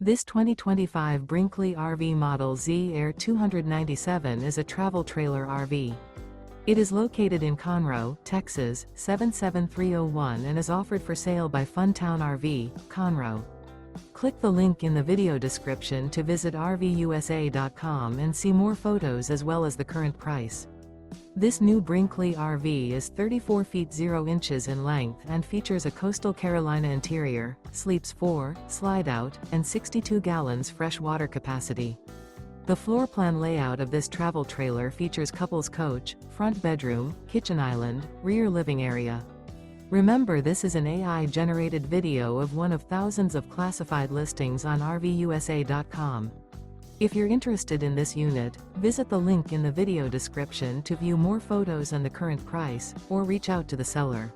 This 2025 Brinkley RV Model Z Air 297 is a travel trailer RV. It is located in Conroe, Texas, 77301 and is offered for sale by Funtown RV, Conroe. Click the link in the video description to visit RVUSA.com and see more photos as well as the current price. This new Brinkley RV is 34 feet 0 inches in length and features a coastal Carolina interior, sleeps 4, slide-out, and 62 gallons fresh water capacity. The floor plan layout of this travel trailer features couples coach, front bedroom, kitchen island, rear living area. Remember, this is an AI-generated video of one of thousands of classified listings on RVUSA.com. If you're interested in this unit, visit the link in the video description to view more photos and the current price, or reach out to the seller.